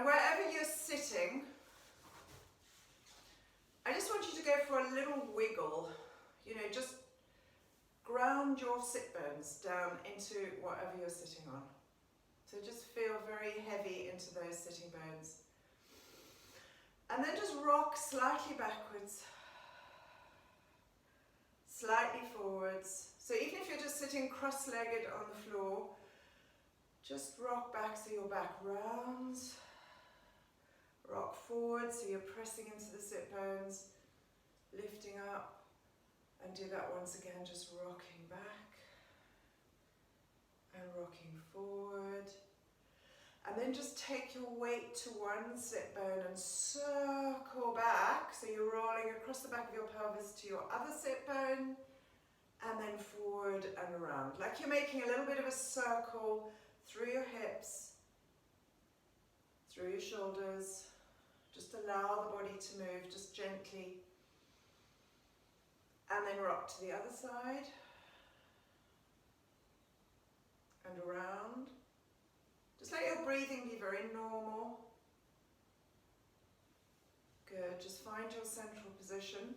Now wherever you're sitting, I just want you to go for a little wiggle, you know, just ground your sit bones down into whatever you're sitting on. So just feel very heavy into those sitting bones. And then just rock slightly backwards, slightly forwards. So even if you're just sitting cross-legged on the floor, just rock back so your back rounds. Rock forward so you're pressing into the sit bones, lifting up, and do that once again, just rocking back and rocking forward. And then just take your weight to one sit bone and circle back, so you're rolling across the back of your pelvis to your other sit bone, and then forward and around, like you're making a little bit of a circle through your hips, through your shoulders. Just allow the body to move, just gently. And then rock to the other side. And around. Just let your breathing be very normal. Good, just find your central position.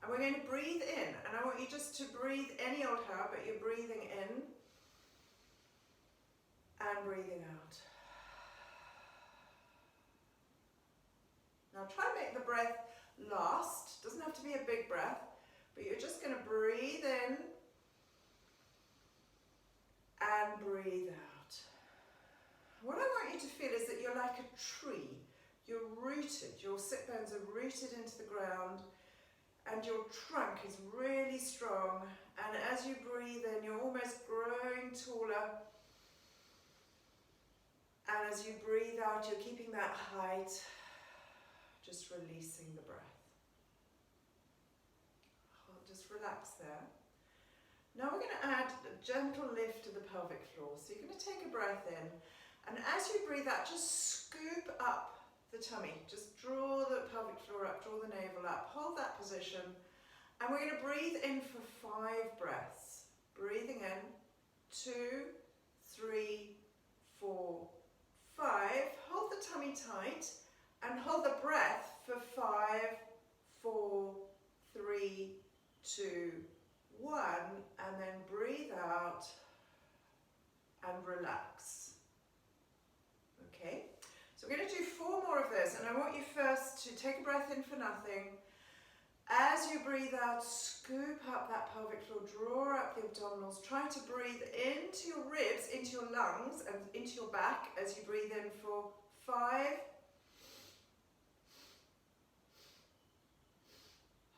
And we're going to breathe in. And I want you just to breathe any old how, but you're breathing in. And breathing out. Now try and make the breath last. Doesn't have to be a big breath, but you're just going to breathe in and breathe out. What I want you to feel is that you're like a tree. You're rooted, your sit bones are rooted into the ground, and your trunk is really strong. And as you breathe in, you're almost growing taller. And as you breathe out, you're keeping that height. Just releasing the breath. Just relax there. Now we're going to add a gentle lift to the pelvic floor. So you're going to take a breath in, and as you breathe out, just scoop up the tummy. Just draw the pelvic floor up, draw the navel up, hold that position, and we're going to breathe in for 5 breaths. Breathing in, 2, 3, 4, 5. Hold the tummy tight. And hold the breath for 5, 4, 3, 2, 1, and then breathe out and relax. Okay, so we're going to do 4 more of those, and I want you first to take a breath in for nothing. As you breathe out, scoop up that pelvic floor, draw up the abdominals, try to breathe into your ribs, into your lungs, and into your back as you breathe in for 5,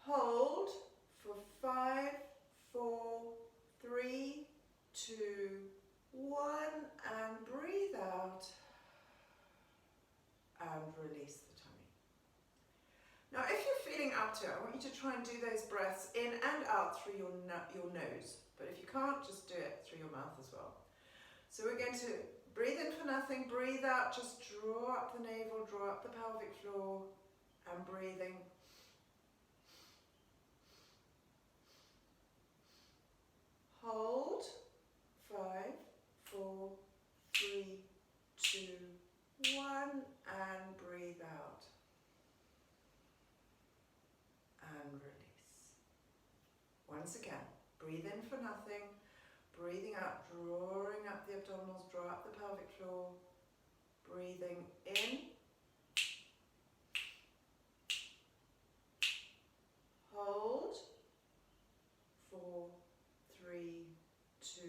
hold for 5, 4, 3, 2, 1, and breathe out and release the tummy. Now if you're feeling up to it, I want you to try and do those breaths in and out through your nose, but if you can't, just do it through your mouth as well. So we're going to breathe in for nothing, breathe out, just draw up the navel, draw up the pelvic floor, and breathing. Hold, 5, 4, 3, 2, 1, and breathe out. And release. Once again, breathe in for nothing, breathing out, drawing up the abdominals, draw up the pelvic floor, breathing in, hold, 4, 3, 2,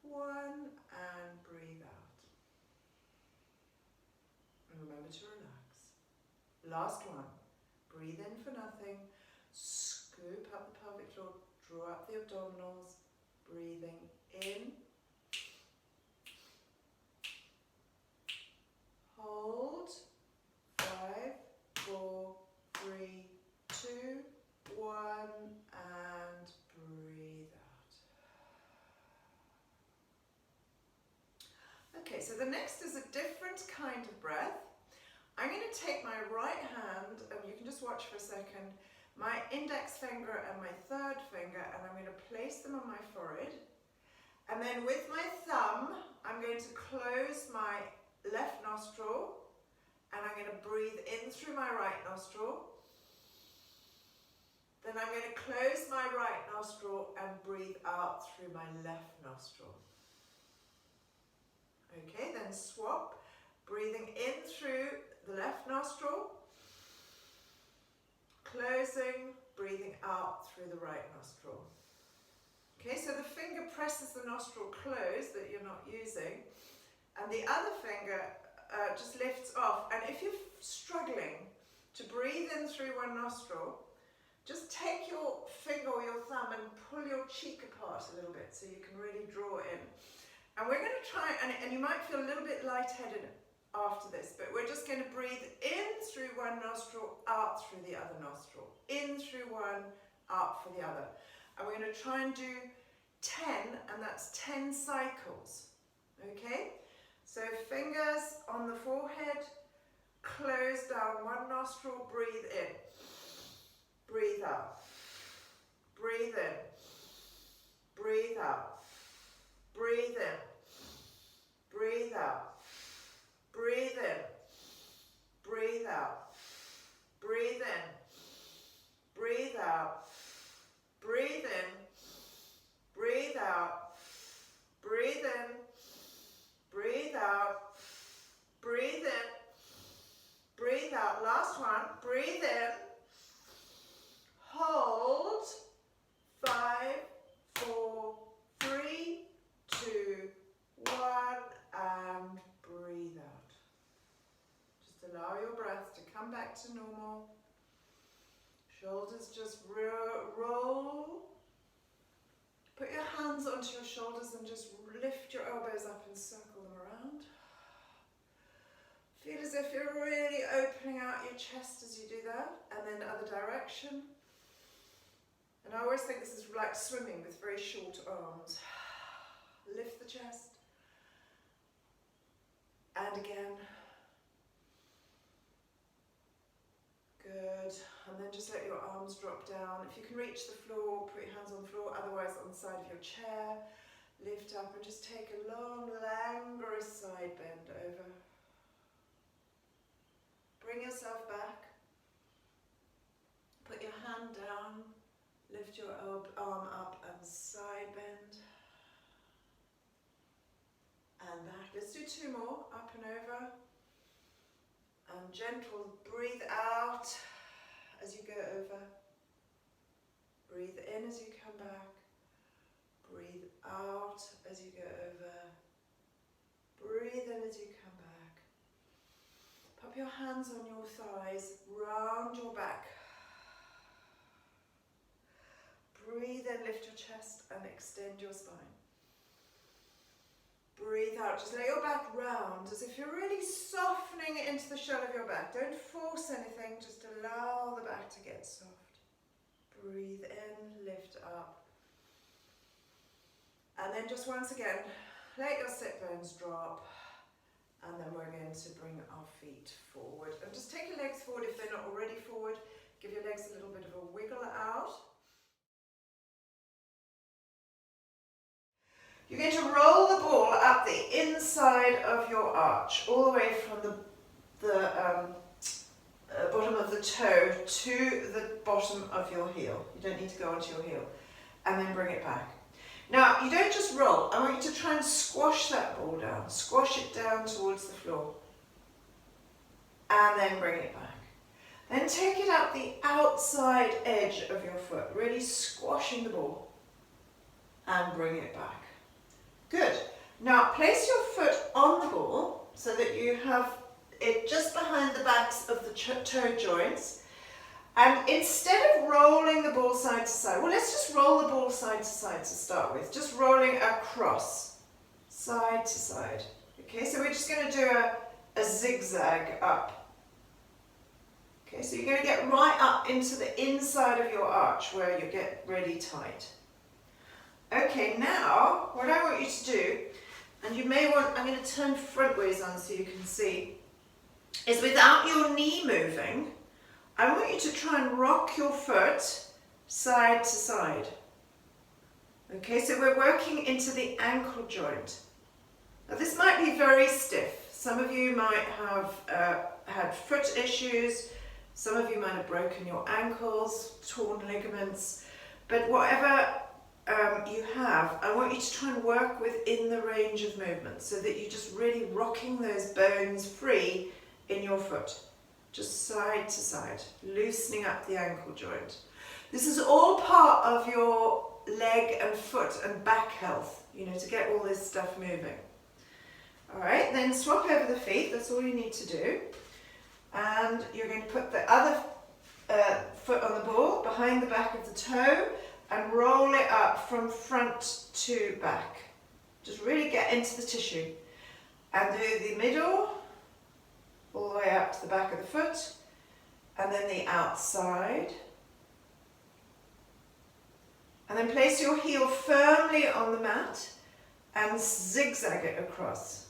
1, and breathe out. And remember to relax. Last one. Breathe in for nothing. Scoop up the pelvic floor. Draw up the abdominals. Breathing in. Hold. 5, 4, 3, 2, 1, and breathe out. Okay, so the next is a different kind of breath. I'm going to take my right hand, and you can just watch for a second, my index finger and my third finger, and I'm going to place them on my forehead. And then with my thumb, I'm going to close my left nostril, and I'm going to breathe in through my right nostril. Then I'm going to close my right nostril and breathe out through my left nostril. Okay, then swap, breathing in through the left nostril, closing, breathing out through the right nostril. Okay, so the finger presses the nostril closed that you're not using, and the other finger just lifts off. And if you're struggling to breathe in through one nostril, just take your finger or your thumb and pull your cheek apart a little bit so you can really draw in. And we're going to try, and you might feel a little bit lightheaded after this, but we're just going to breathe in through one nostril, out through the other nostril. In through one, out for the other. And we're going to try and do 10, and that's 10 cycles. Okay? So fingers on the forehead, close down one nostril, breathe in. Breathe out. Breathe in. Breathe out. Breathe in. Breathe out. Breathe in. Breathe out. Breathe in. Breathe out. Breathe in. Breathe out. Breathe in. Breathe out. Breathe in. Breathe out. Last one. Breathe in. Hold. 5, 4, 3, 2, 1, and breathe out. Just allow your breath to come back to normal. Shoulders just roll. Put your hands onto your shoulders and just lift your elbows up and circle them around. Feel as if you're really opening out your chest as you do that, and then other direction. And I always think this is like swimming with very short arms. Lift the chest. And again. Good. And then just let your arms drop down. If you can reach the floor, put your hands on the floor, otherwise on the side of your chair. Lift up and just take a long, languorous side bend over. Bring yourself back. Put your hand down. Lift your arm up and side bend. And back. Let's do 2 more. Up and over. And gentle. Breathe out as you go over. Breathe in as you come back. Breathe out as you go over. Breathe in as you come back. Pop your hands on your thighs, round your back. Breathe in, lift your chest and extend your spine. Breathe out, just let your back round as if you're really softening into the shell of your back. Don't force anything, just allow the back to get soft. Breathe in, lift up. And then just once again, let your sit bones drop. And then we're going to bring our feet forward. And just take your legs forward if they're not already forward. Give your legs a little bit of a wiggle out. You're going to roll the ball up the inside of your arch, all the way from the bottom of the toe to the bottom of your heel. You don't need to go onto your heel. And then bring it back. Now, you don't just roll. I want you to try and squash that ball down. Squash it down towards the floor. And then bring it back. Then take it up the outside edge of your foot, really squashing the ball. And bring it back. Good. Now, place your foot on the ball so that you have it just behind the backs of the toe joints. And instead of rolling the ball side to side, well, let's just roll the ball side to side to start with. Just rolling across, side to side. Okay, so we're just going to do a zigzag up. Okay, so you're going to get right up into the inside of your arch where you get really tight. Okay, now what I want you to do, and you may want, I'm going to turn front ways on so you can see, is without your knee moving, I want you to try and rock your foot side to side. Okay, so we're working into the ankle joint. Now this might be very stiff, Some of you might have had foot issues, some of you might have broken your ankles, torn ligaments, but whatever you have, I want you to try and work within the range of movement so that you're just really rocking those bones free in your foot, just side to side, loosening up the ankle joint. This is all part of your leg and foot and back health, you know, to get all this stuff moving. All right, then swap over the feet, that's all you need to do. And you're going to put the other foot on the ball behind the back of the toe and roll it up from front to back. Just really get into the tissue. And do the middle, all the way up to the back of the foot, and then the outside. And then place your heel firmly on the mat and zigzag it across.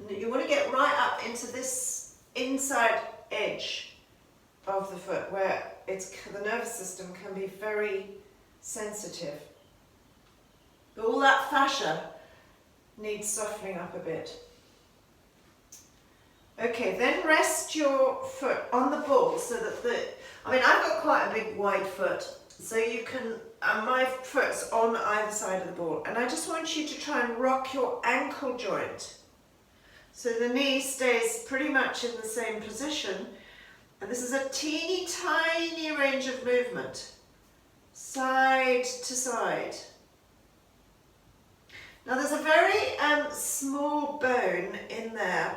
You want to get right up into this inside edge of the foot where the nervous system can be very sensitive. All that fascia needs softening up a bit. Okay, then rest your foot on the ball so that I've got quite a big wide foot, so you can, my foot's on either side of the ball, and I just want you to try and rock your ankle joint. So the knee stays pretty much in the same position, and this is a teeny tiny range of movement, side to side. Now there's a very small bone in there,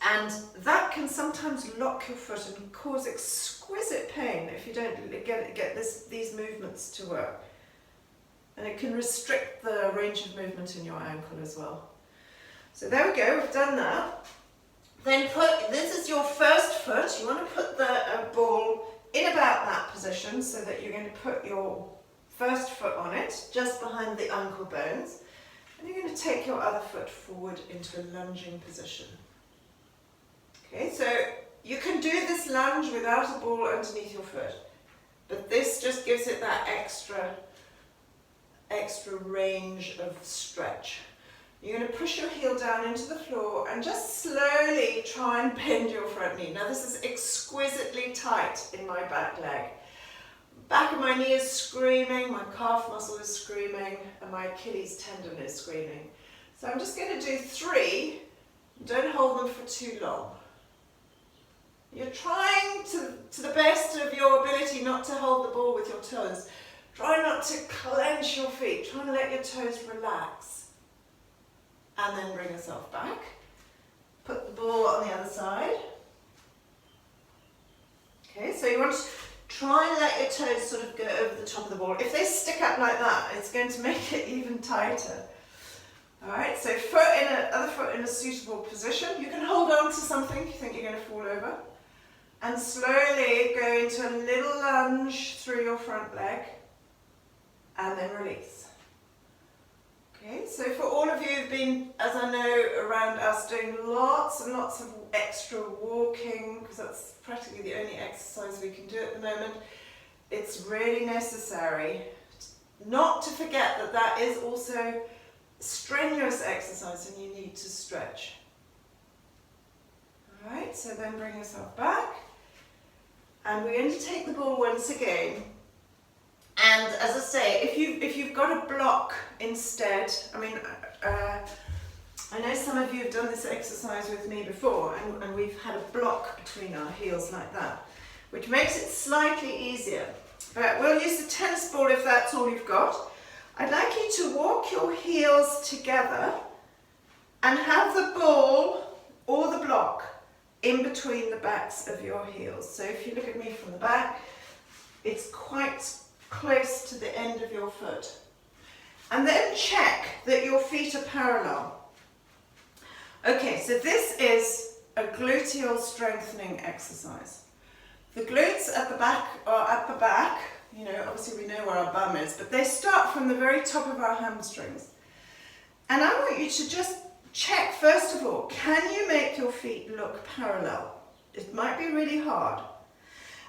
and that can sometimes lock your foot and cause exquisite pain if you don't get these movements to work. And it can restrict the range of movement in your ankle as well. So there we go, we've done that. Then this is your first foot. You want to put the ball in about that position so that you're going to put your first foot on it, just behind the ankle bones. And you're going to take your other foot forward into a lunging position. Okay, so you can do this lunge without a ball underneath your foot, but this just gives it that extra range of stretch. You're going to push your heel down into the floor and just slowly try and bend your front knee. Now this is exquisitely tight in my back leg. Back of my knee is screaming, my calf muscle is screaming, and my Achilles tendon is screaming. So I'm just going to do 3. Don't hold them for too long. You're trying to the best of your ability not to hold the ball with your toes. Try not to clench your feet. Try and let your toes relax. And then bring yourself back. Put the ball on the other side. Okay, so you want to try and let your toes sort of go over the top of the ball. If they stick up like that, it's going to make it even tighter. Alright, so other foot in a suitable position. You can hold on to something if you think you're going to fall over. And slowly go into a little lunge through your front leg. And then release. Okay, so for all of you who've been, as I know, around us doing lots and lots of extra walking, because that's practically the only exercise we can do at the moment, it's really necessary not to forget that that is also strenuous exercise and you need to stretch. Alright, so then bring yourself back. And we're going to take the ball once again. And as I say, if you've got a block instead, I know some of you have done this exercise with me before, and we've had a block between our heels like that, which makes it slightly easier. But we'll use the tennis ball if that's all you've got. I'd like you to walk your heels together and have the ball or the block in between the backs of your heels. So if you look at me from the back, it's quite close to the end of your foot. And then check that your feet are parallel. Okay, so this is a gluteal strengthening exercise. The glutes at the back are at the back, you know, obviously we know where our bum is, but they start from the very top of our hamstrings. And I want you to just check, first of all, can you make your feet look parallel? It might be really hard.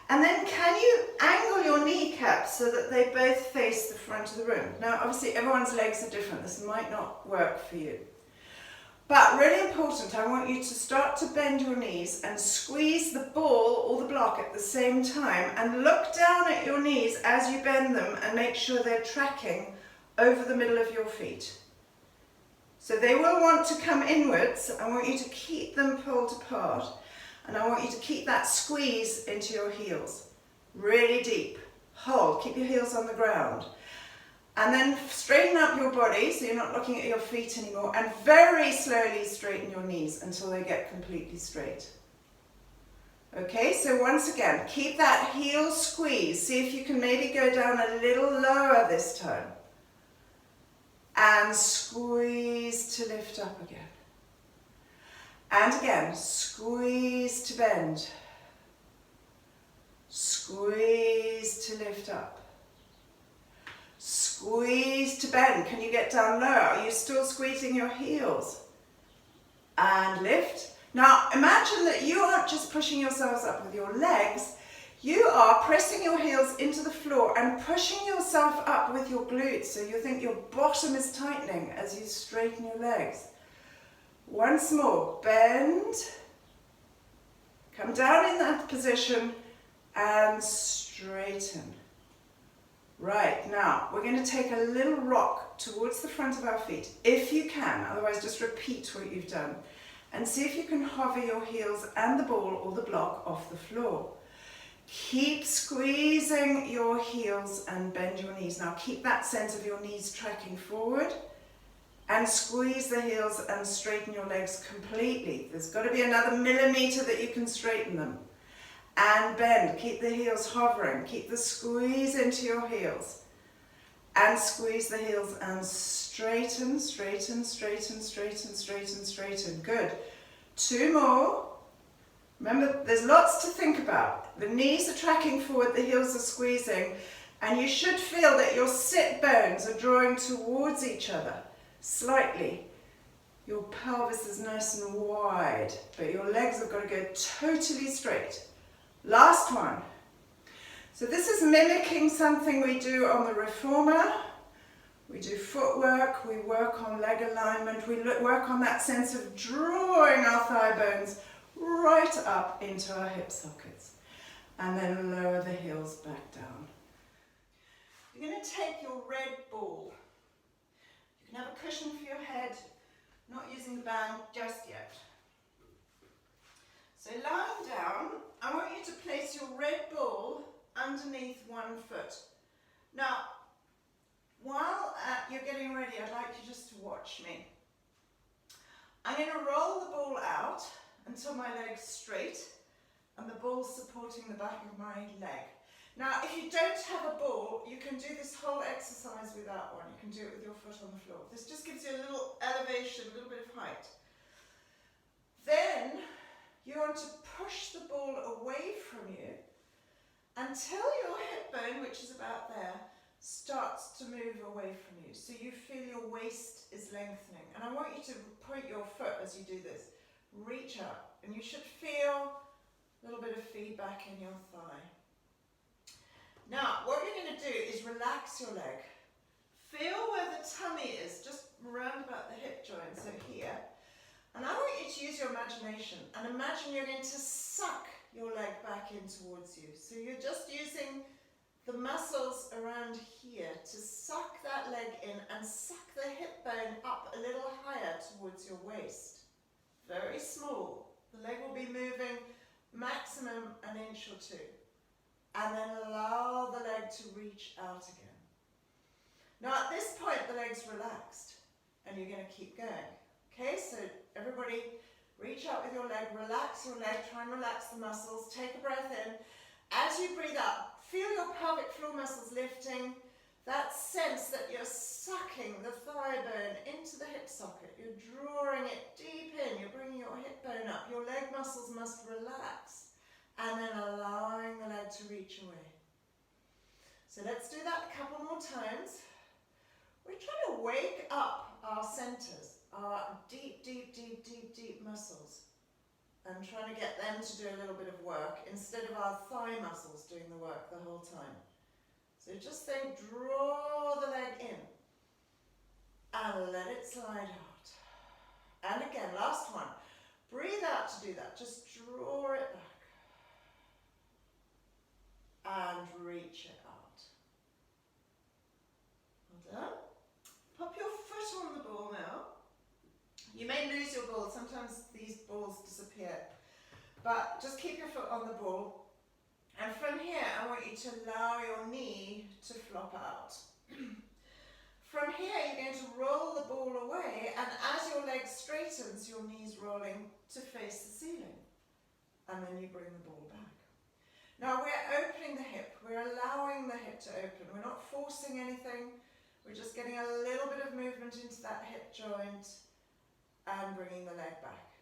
And then can you angle your kneecaps so that they both face the front of the room? Now, obviously, everyone's legs are different. This might not work for you. But really important, I want you to start to bend your knees and squeeze the ball or the block at the same time, and look down at your knees as you bend them and make sure they're tracking over the middle of your feet. So they will want to come inwards. I want you to keep them pulled apart, and I want you to keep that squeeze into your heels. Really deep. Hold, keep your heels on the ground. And then straighten up your body so you're not looking at your feet anymore, and very slowly straighten your knees until they get completely straight. Okay, so once again, keep that heel squeeze. See if you can maybe go down a little lower this time. And squeeze to lift up again. And again, squeeze to bend. Squeeze to lift up. Squeeze to bend. Can you get down lower? Are you still squeezing your heels? And lift. Now imagine that you aren't just pushing yourselves up with your legs, you are pressing your heels into the floor and pushing yourself up with your glutes, so you think your bottom is tightening as you straighten your legs. Once more, bend, come down in that position and straighten. Right, now we're going to take a little rock towards the front of our feet, if you can, otherwise just repeat what you've done. And see if you can hover your heels and the ball or the block off the floor. Keep squeezing your heels and bend your knees. Now keep that sense of your knees tracking forward, and squeeze the heels and straighten your legs completely. There's got to be another millimeter that you can straighten them. And bend, keep the heels hovering, keep the squeeze into your heels. And squeeze the heels and straighten, straighten, straighten, straighten, straighten, straighten. Good. 2 more. Remember, there's lots to think about. The knees are tracking forward, the heels are squeezing, and you should feel that your sit bones are drawing towards each other slightly. Your pelvis is nice and wide, but your legs have got to go totally straight. Last one. So this is mimicking something we do on the reformer. We do footwork, we work on leg alignment, we work on that sense of drawing our thigh bones right up into our hip sockets. And then lower the heels back down. You're going to take your red ball. You can have a cushion for your head, not using the band just yet. So lying down, I want you to place your red ball underneath one foot. Now, while you're getting ready, I'd like you just to watch me. I'm going to roll the ball out until my leg's straight and the ball's supporting the back of my leg. Now, if you don't have a ball, you can do this whole exercise without one. You can do it with your foot on the floor. This just gives you a little elevation, a little bit of height. Then you want to push the ball away from you until your hip bone, which is about there, starts to move away from you. So you feel your waist is lengthening. And I want you to point your foot as you do this. Reach up, and you should feel a little bit of feedback in your thigh. Now, what you're going to do is relax your leg. Feel where the tummy is, just round about the hip joint, so here. And I want you to use your imagination and imagine you're going to suck your leg back in towards you. So you're just using the muscles around here to suck that leg in and suck the hip bone up a little higher towards your waist. Very small. The leg will be moving maximum an inch or two. And then allow the leg to reach out again. Now at this point the leg's relaxed and you're going to keep going. Okay, so everybody reach out with your leg, relax your leg, try and relax the muscles, take a breath in. As you breathe out, feel your pelvic floor muscles lifting, that sense that you're sucking the thigh bone into the hip socket, you're drawing it deep in, you're bringing your hip bone up, your leg muscles must relax, and then allowing the leg to reach away. So let's do that a couple more times. We're trying to wake up our centers, our deep, deep, deep, deep, deep muscles, and trying to get them to do a little bit of work instead of our thigh muscles doing the work the whole time. So just think, draw the leg in and let it slide out. And again, last one. Breathe out to do that. Just draw it back. And reach it out. Well done. Pop your foot on the ball now. You may lose your ball. Sometimes these balls disappear. But just keep your foot on the ball. And from here, I want you to allow your knee to flop out. From here, you're going to roll the ball away, and as your leg straightens, your knee's rolling to face the ceiling. And then you bring the ball back. Now we're opening the hip. We're allowing the hip to open. We're not forcing anything. We're just getting a little bit of movement into that hip joint and bringing the leg back.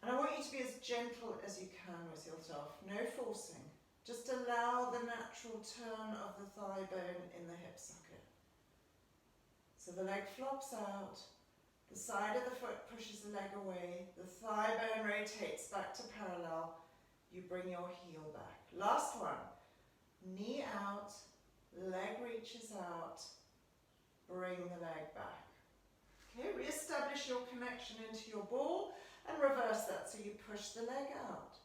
And I want you to be as gentle as you can with yourself. No forcing. Just allow the natural turn of the thigh bone in the hip socket. So the leg flops out, the side of the foot pushes the leg away, the thigh bone rotates back to parallel, you bring your heel back. Last one, knee out, leg reaches out, bring the leg back. Okay, re-establish your connection into your ball and reverse that so you push the leg out.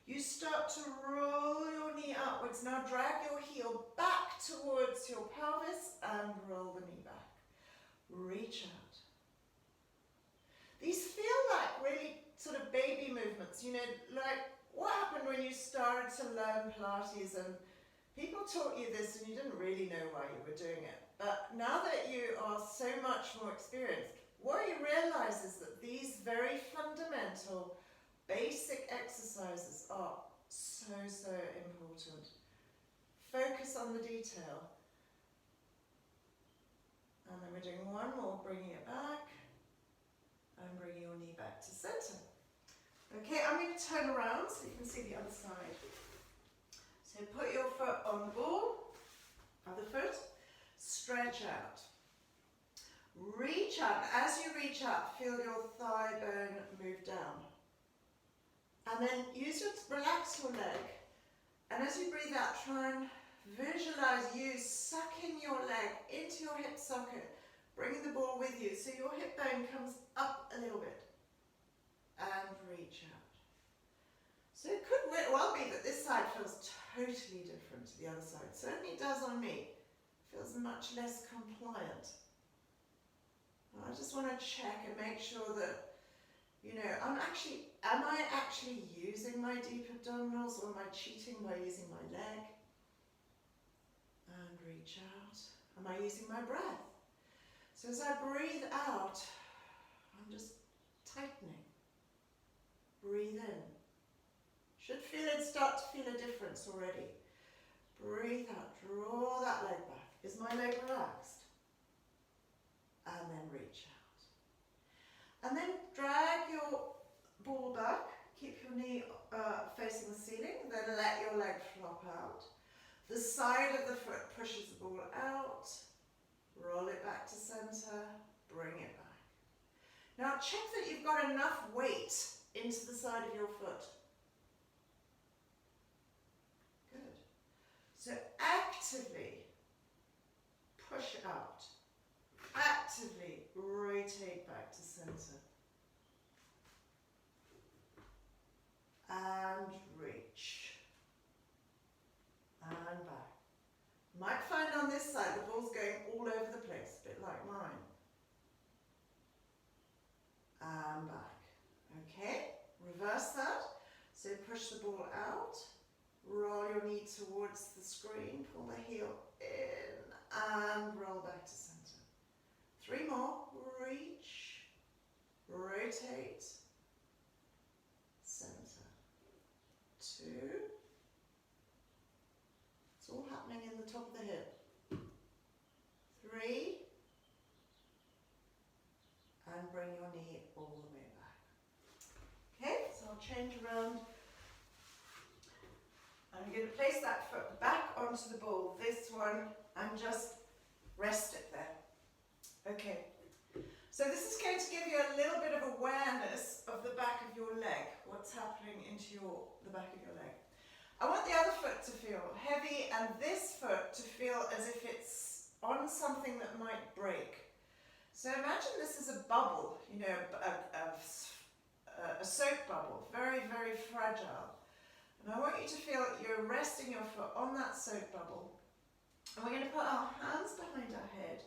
You start to roll your knee upwards. Now drag your heel back towards your pelvis and roll the knee back. Reach out. These feel like really sort of baby movements, you know, like what happened when you started to learn Pilates and people taught you this and you didn't really know why you were doing it. But now that you are so much more experienced, what you realize is that these very fundamental, basic exercises are so important. Focus on the detail. And then we're doing one more, bringing it back, and bringing your knee back to center. Okay, I'm going to turn around so you can see the other side. So put your foot on the ball, other foot, stretch out. Reach out. As you reach out, feel your thigh bone move down. And then relax your leg. And as you breathe out, try and visualize you sucking your leg into your hip socket, bringing the ball with you so your hip bone comes up a little bit and reach out. So it could well be that this side feels totally different to the other side. Certainly does on me. Feels much less compliant. I just want to check and make sure that, you know, am I actually using my deep abdominals or am I cheating by using my leg? And reach out. Am I using my breath? So as I breathe out, I'm just tightening. Breathe in. Should start to feel a difference already. Breathe out. Draw that leg back. Is my leg relaxed? And then reach out. And then drag your ball back. Keep your knee facing the ceiling. Then let your leg flop out. The side of the foot pushes the ball out. Roll it back to center. Bring it back. Now check that you've got enough weight into the side of your foot. Good. So actively push out. Actively rotate back to center. And reach. And back. You might find on this side the ball's going all over the place, a bit like mine. And back. Okay, reverse that. So push the ball out, roll your knee towards the screen, pull the heel in and roll back to center. 3 more, reach, rotate, center. 2. It's all happening in the top of the hip. 3. And bring your knee all the way back. Okay, so I'll change around. I'm going to place that foot back onto the ball, this one, and just rest it there. Okay, so this is going to give you a little bit of awareness of the back of your leg, what's happening into the back of your leg. I want the other foot to feel heavy and this foot to feel as if it's on something that might break. So imagine this is a bubble, you know, a soap bubble, very, very fragile. And I want you to feel that you're resting your foot on that soap bubble. And we're going to put our hands behind our head.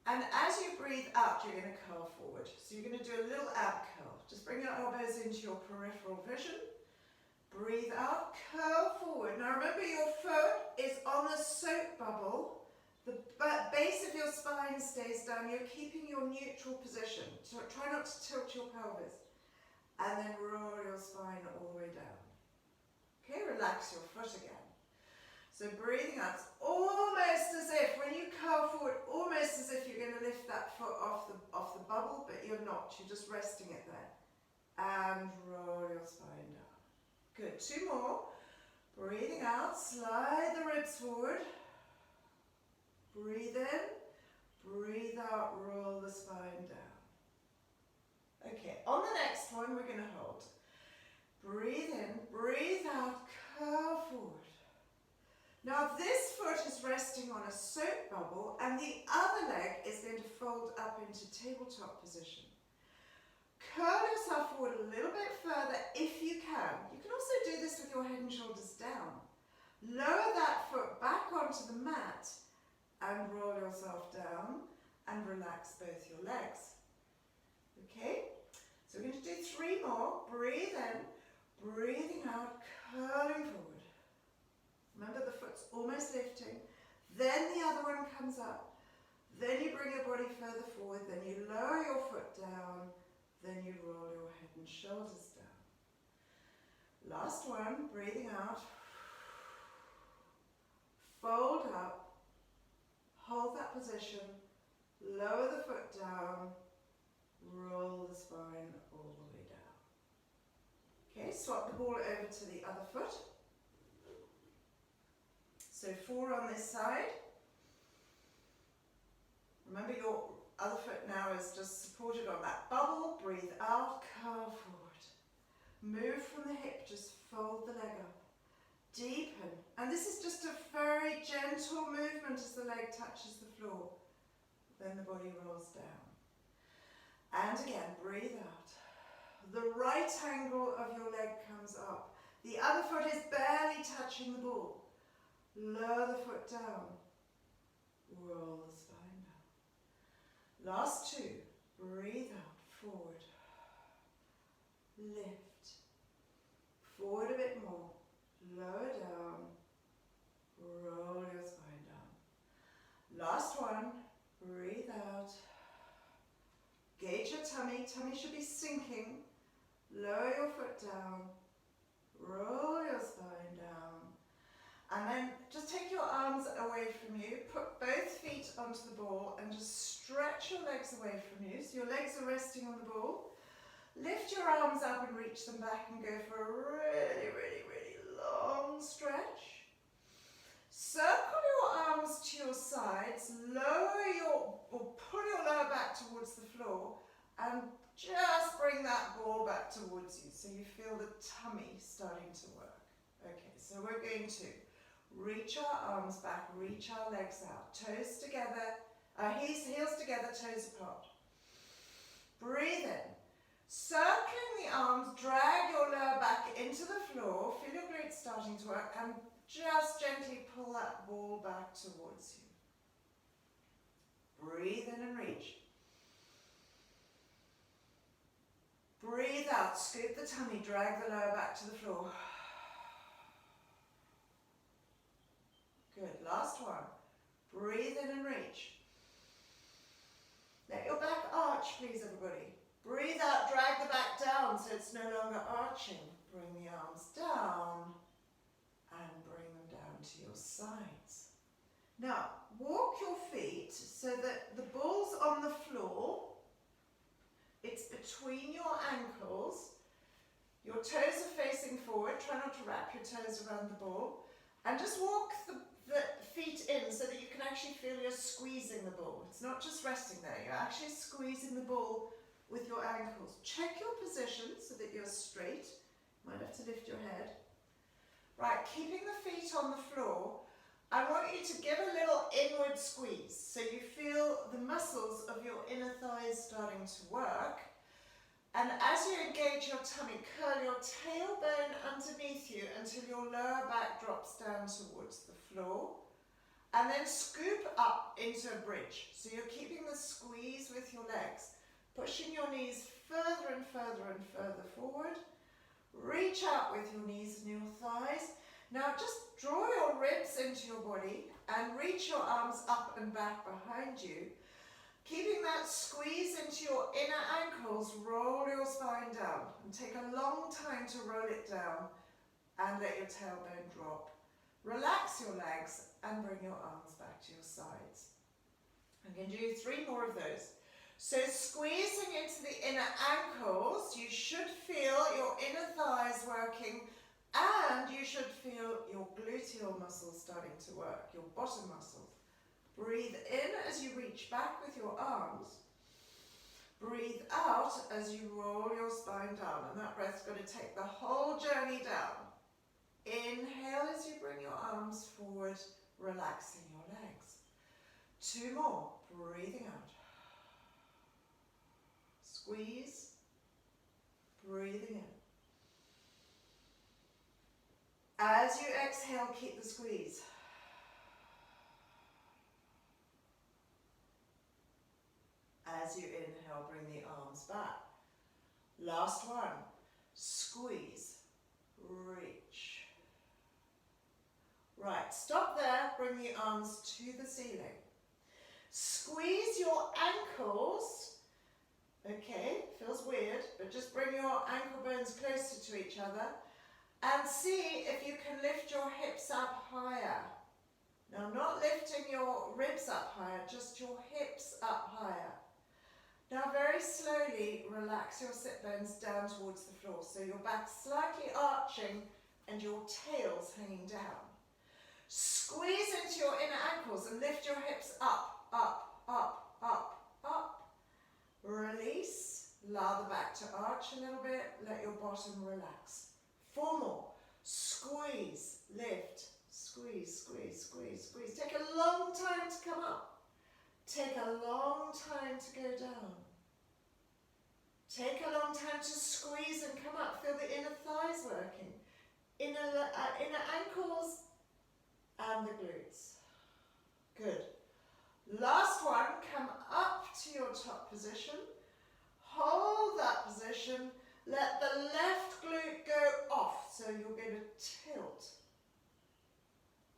And as you breathe out, you're going to curl forward. So you're going to do a little ab curl. Just bring your elbows into your peripheral vision. Breathe out, curl forward. Now remember, your foot is on the soap bubble. The base of your spine stays down. You're keeping your neutral position. So try not to tilt your pelvis. And then roll your spine all the way down. Okay, relax your foot again. So breathing out, it's almost as if, when you curl forward, almost as if you're going to lift that foot off the bubble, but you're not. You're just resting it there. And roll your spine down. Good, 2 more. Breathing out, slide the ribs forward. Breathe in, breathe out, roll the spine down. Okay, on the next one, we're going to hold. Breathe in, breathe out, curl forward. Now this foot is resting on a soap bubble and the other leg is going to fold up into tabletop position. Curl yourself forward a little bit further if you can. You can also do this with your head and shoulders down. Lower that foot back onto the mat and roll yourself down and relax both your legs. Okay, so we're going to do 3 more. Breathe in, breathing out, curling forward. Remember, the foot's almost lifting. Then the other one comes up. Then you bring your body further forward. Then you lower your foot down. Then you roll your head and shoulders down. Last one, breathing out. Fold up. Hold that position. Lower the foot down. Roll the spine all the way down. Okay, swap the ball over to the other foot. So 4 on this side. Remember, your other foot now is just supported on that bubble. Breathe out, curl forward. Move from the hip, just fold the leg up. Deepen. And this is just a very gentle movement as the leg touches the floor. Then the body rolls down. And again, breathe out. The right angle of your leg comes up. The other foot is barely touching the ball. Lower the foot down. Roll the spine down. Last 2. Breathe out, forward. Lift. Forward a bit more. Lower down. Roll your spine down. Last one. Breathe out. Gauge your tummy. Tummy should be sinking. Lower your foot down. Roll your spine down. And then just take your arms away from you. Put both feet onto the ball and just stretch your legs away from you. So your legs are resting on the ball. Lift your arms up and reach them back and go for a really, really, really long stretch. Circle your arms to your sides. Pull your lower back towards the floor and just bring that ball back towards you so you feel the tummy starting to work. Okay, so we're going to reach our arms back, reach our legs out, toes together, heels together, toes apart. Breathe in. Circling the arms, drag your lower back into the floor, feel your glutes starting to work, and just gently pull that ball back towards you. Breathe in and reach. Breathe out, scoop the tummy, drag the lower back to the floor. Good, last one. Breathe in and reach. Let your back arch, please, everybody. Breathe out, drag the back down so it's no longer arching. Bring the arms down and bring them down to your sides. Now, walk your feet so that the ball's on the floor. It's between your ankles. Your toes are facing forward. Try not to wrap your toes around the ball. And just walk the feet in so that you can actually feel you're squeezing the ball. It's not just resting there, you're actually squeezing the ball with your ankles. Check your position so that you're straight. Might have to lift your head. Right, keeping the feet on the floor, I want you to give a little inward squeeze so you feel the muscles of your inner thighs starting to work. And as you engage your tummy, curl your tailbone underneath you until your lower back drops down towards the floor. And then scoop up into a bridge. So you're keeping the squeeze with your legs, pushing your knees further and further and further forward. Reach out with your knees and your thighs. Now just draw your ribs into your body and reach your arms up and back behind you. Keeping that squeeze into your inner ankles, roll your spine down and take a long time to roll it down and let your tailbone drop. Relax your legs and bring your arms back to your sides. I'm going to do 3 more of those. So squeezing into the inner ankles, you should feel your inner thighs working and you should feel your gluteal muscles starting to work, your bottom muscles. Breathe in as you reach back with your arms. Breathe out as you roll your spine down, and that breath's going to take the whole journey down. Inhale as you bring your arms forward, relaxing your legs. 2 more, breathing out. Squeeze, breathing in. As you exhale, keep the squeeze. As you inhale, bring the arms back. Last one. Squeeze. Reach. Right, stop there. Bring the arms to the ceiling. Squeeze your ankles. Okay, feels weird, but just bring your ankle bones closer to each other and see if you can lift your hips up higher. Now, not lifting your ribs up higher, just your hips up higher. Now very slowly relax your sit bones down towards the floor, so your back slightly arching and your tail's hanging down. Squeeze into your inner ankles and lift your hips up, up, up, up, up. Release, allow the back to arch a little bit, let your bottom relax. 4 more. Squeeze, lift, squeeze, squeeze, squeeze, squeeze. Take a long time to come up. Take a long time to go down. Take a long time to squeeze and come up. Feel the inner thighs working. Inner ankles and the glutes. Good. Last one, come up to your top position. Hold that position. Let the left glute go off. So you're going to tilt.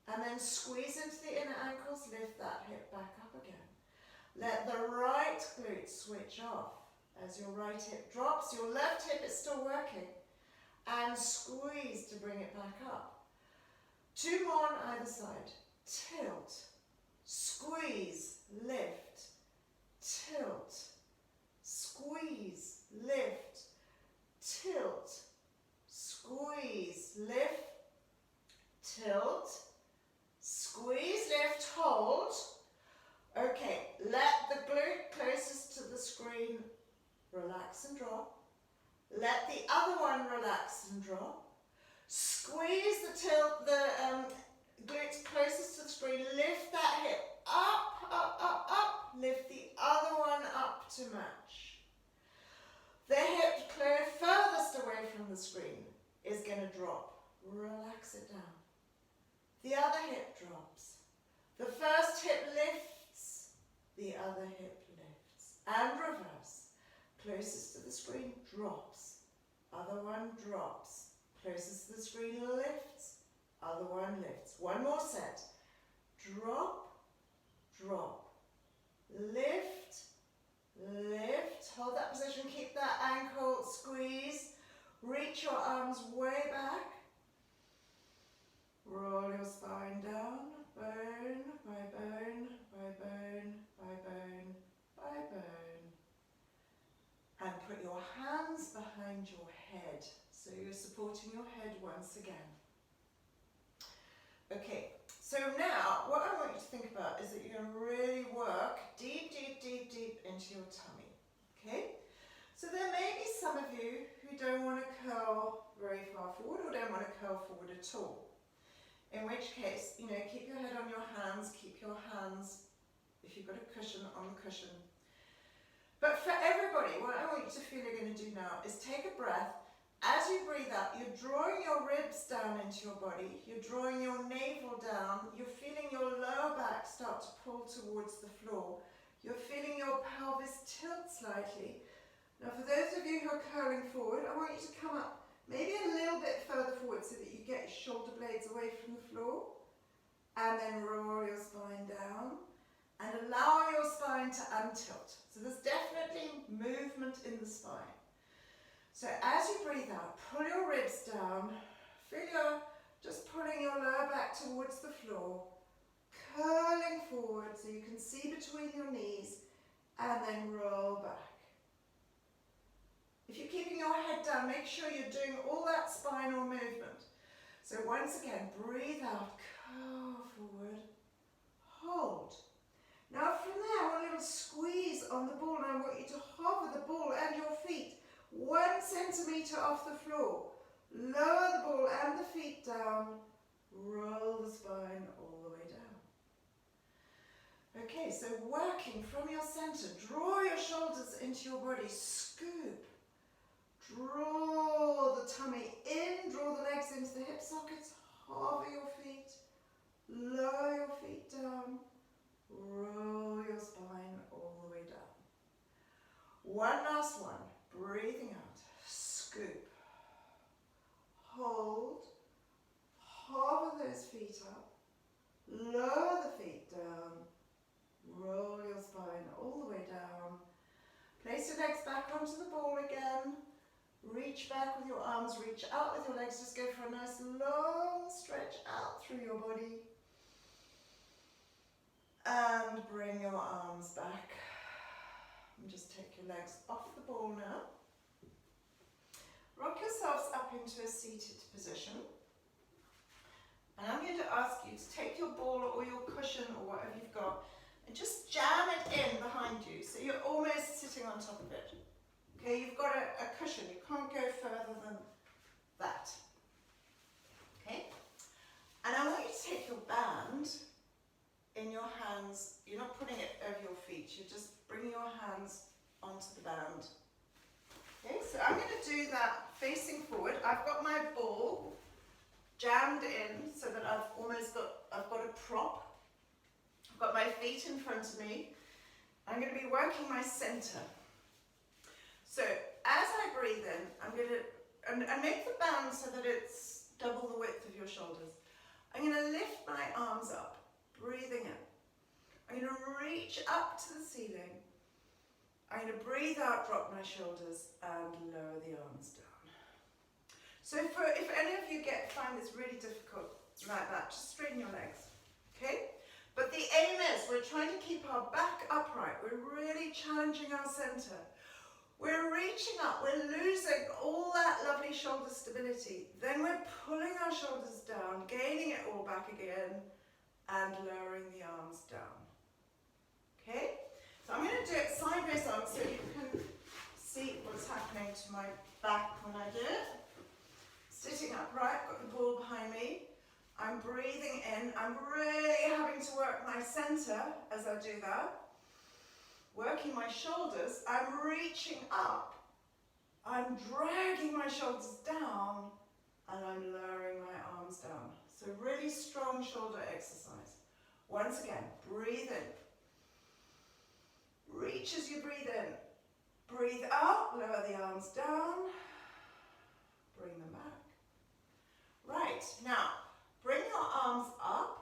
And then squeeze into the inner ankles. Lift that hip back up again. Let the right glute switch off. As your right hip drops, your left hip is still working. And squeeze to bring it back up. 2 more on either side. Tilt. Squeeze. Lift. Tilt. Squeeze. Lift. Tilt. Squeeze. Lift. Tilt. Squeeze. Lift. Hold. Okay, let the glute closest to the screen relax and drop. Let the other one relax and drop. Squeeze the glute closest to the screen. Lift that hip up, up, up, up. Lift the other one up to match. The hip furthest away from the screen is going to drop. Relax it down. The other hip drops. The first hip lifts. The other hip lifts. And reverse. Closest to the screen drops. Other one drops. Closest to the screen lifts. Other one lifts. 1 more set. Drop. Drop. Lift. Lift. Hold that position. Keep that ankle squeeze. Reach your arms way back. Roll your spine down. Bone by bone by bone by bone by bone. And put your hands behind your head. So you're supporting your head once again. Okay, so now what I want you to think about is that you're going to really work deep, deep, deep, deep into your tummy. Okay? So there may be some of you who don't want to curl very far forward or don't want to curl forward at all. In which case, keep your head on hands, keep your hands, if you've got a cushion, on the cushion. But for everybody, what I want you to feel you're going to do now is take a breath. As you breathe out, you're drawing your ribs down into your body, you're drawing your navel down, you're feeling your lower back start to pull towards the floor, you're feeling your pelvis tilt slightly. Now for those of you who are curling forward, I want you to come up maybe a little bit further forward so that you get your shoulder blades away from the floor, and then roll your spine down and allow your spine to untilt. So there's definitely movement in the spine. So as you breathe out, pull your ribs down, feel you're just pulling your lower back towards the floor, curling forward so you can see between your knees, and then roll back. If you're keeping your head down, make sure you're doing all that spinal movement. So once again, breathe out, curl forward, hold. Now from there, I want a little squeeze on the ball, and I want you to hover the ball and your feet 1 centimetre off the floor. Lower the ball and the feet down, roll the spine all the way down. Okay, so working from your centre, draw your shoulders into your body, scoop. Draw the tummy in, draw the legs into the hip sockets, hover your feet, lower your feet down, roll your spine all the way down. One last one, breathing out, scoop, hold, hover those feet up, lower the feet down, roll your spine all the way down. Place your legs back onto the ball again. Reach back with your arms, reach out with your legs. Just go for a nice long stretch out through your body. And bring your arms back. And just take your legs off the ball now. Rock yourselves up into a seated position. And I'm going to ask you to take your ball or your cushion or whatever you've got and just jam it in behind you so you're almost sitting on top of it. Okay, you've got a cushion, you can't go further than that. Okay? And I want you to take your band in your hands. You're not putting it over your feet, you're just bringing your hands onto the band. Okay, so I'm going to do that facing forward. I've got my ball jammed in so that I've got a prop. I've got my feet in front of me. I'm going to be working my centre. So as I breathe in, I'm going to and make the band so that it's double the width of your shoulders. I'm going to lift my arms up, breathing in. I'm going to reach up to the ceiling. I'm going to breathe out, drop my shoulders, and lower the arms down. So if any of you find this really difficult like that, just straighten your legs, okay? But the aim is we're trying to keep our back upright. We're really challenging our centre. We're reaching up, we're losing all that lovely shoulder stability. Then we're pulling our shoulders down, gaining it all back again, and lowering the arms down. Okay? So I'm going to do it sideways on so you can see what's happening to my back when I do it. Sitting upright, got the ball behind me. I'm breathing in. I'm really having to work my centre as I do that. Working my shoulders, I'm reaching up, I'm dragging my shoulders down, and I'm lowering my arms down. So really strong shoulder exercise. Once again, breathe in. Reach as you breathe in. Breathe out, lower the arms down, bring them back. Right, now, bring your arms up.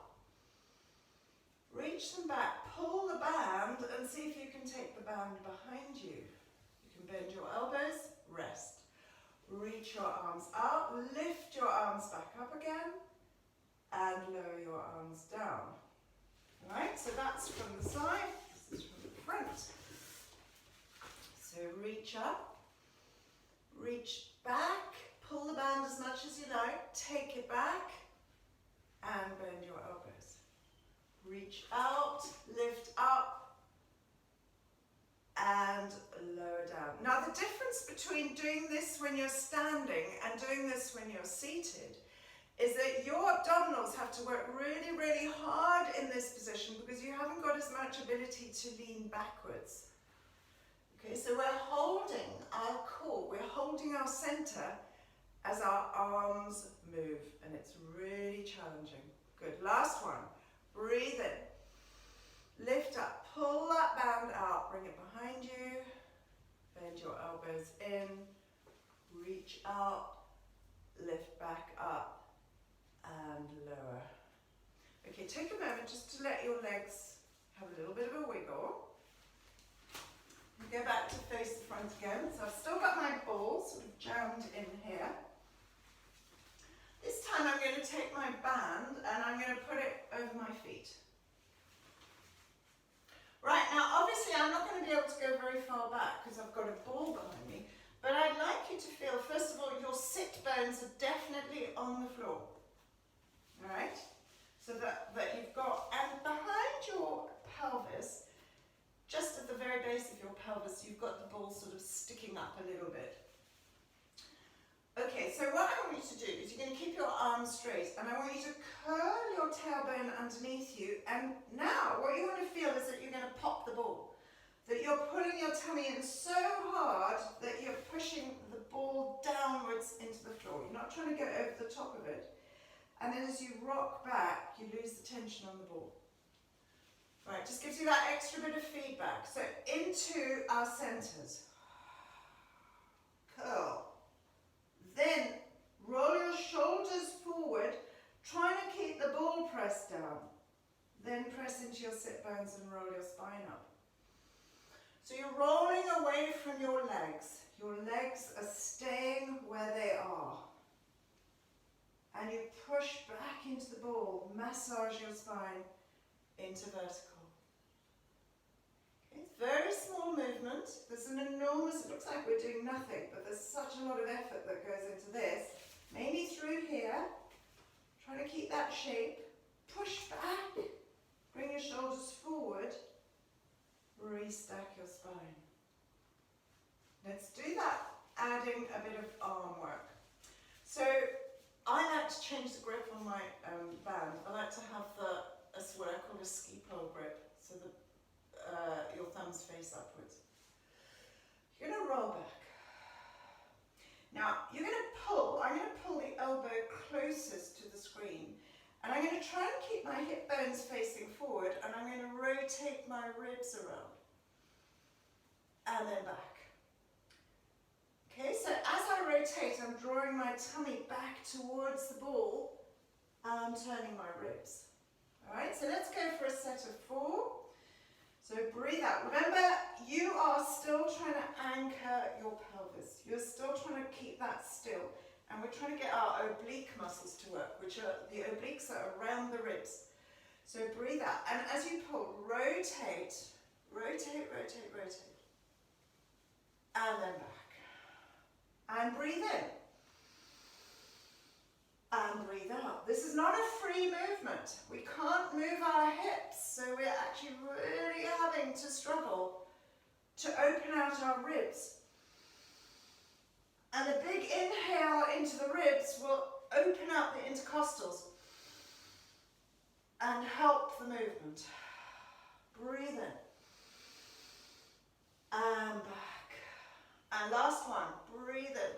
Reach them back, pull the band and see if you can take the band behind you. You can bend your elbows, rest. Reach your arms out, lift your arms back up again and lower your arms down. Alright, so that's from the side, this is from the front. So reach up, reach back, pull the band as much as you like, take it back and bend your elbows. Reach out, lift up, and lower down. Now the difference between doing this when you're standing and doing this when you're seated is that your abdominals have to work really, really hard in this position because you haven't got as much ability to lean backwards. Okay, so we're holding our core, we're holding our center as our arms move, and it's really challenging. Good, last one. Breathe in. Lift up, pull that band out, bring it behind you. Bend your elbows in, reach out, lift back up, and lower. Okay, take a moment just to let your legs have a little bit of a wiggle. And go back to face the front again. So I've still got my ball sort of jammed in here. This time I'm going to take my band and I'm going to put it over my feet. Right, now obviously I'm not going to be able to go very far back because I've got a ball behind me, but I'd like you to feel, first of all, your sit bones are definitely on the floor. Alright? So that you've got, and behind your pelvis, just at the very base of your pelvis, you've got the ball sort of sticking up a little bit. Okay, so what I want you to do is you're going to keep your arms straight, and I want you to curl your tailbone underneath you, and now what you want to feel is that you're going to pop the ball. That you're pulling your tummy in so hard that you're pushing the ball downwards into the floor. You're not trying to go over the top of it. And then as you rock back, you lose the tension on the ball. Right, just gives you that extra bit of feedback. So into our centers. Curl. Then roll your shoulders forward, trying to keep the ball pressed down. Then press into your sit bones and roll your spine up. So you're rolling away from your legs. Your legs are staying where they are. And you push back into the ball, massage your spine into vertical. Okay, very small movement. There's an enormous, it looks like we're doing nothing, but there's such a lot of effort that goes into this. Mainly through here, trying to keep that shape. Push back, bring your shoulders forward, restack your spine. Let's do that, adding a bit of arm work. So I like to change the grip on my band. I like to have what I call a ski pole grip, so that your thumbs face upwards. You're going to roll back. Now you're going to pull, I'm going to pull the elbow closest to the screen, and I'm going to try and keep my hip bones facing forward, and I'm going to rotate my ribs around. And then back. Okay, so as I rotate, I'm drawing my tummy back towards the ball, and I'm turning my ribs. Alright, so let's go for a set of 4. So breathe out. Remember, you are still trying to anchor your pelvis. You're still trying to keep that still. And we're trying to get our oblique muscles to work, which are, the obliques are around the ribs. So breathe out. And as you pull, rotate, rotate, rotate, rotate. And then back. And breathe in. And breathe out. This is not a free movement. We can't move our hips, so we're actually really having to struggle to open out our ribs. And a big inhale into the ribs will open out the intercostals and help the movement. Breathe in. And back. And last one, breathe in.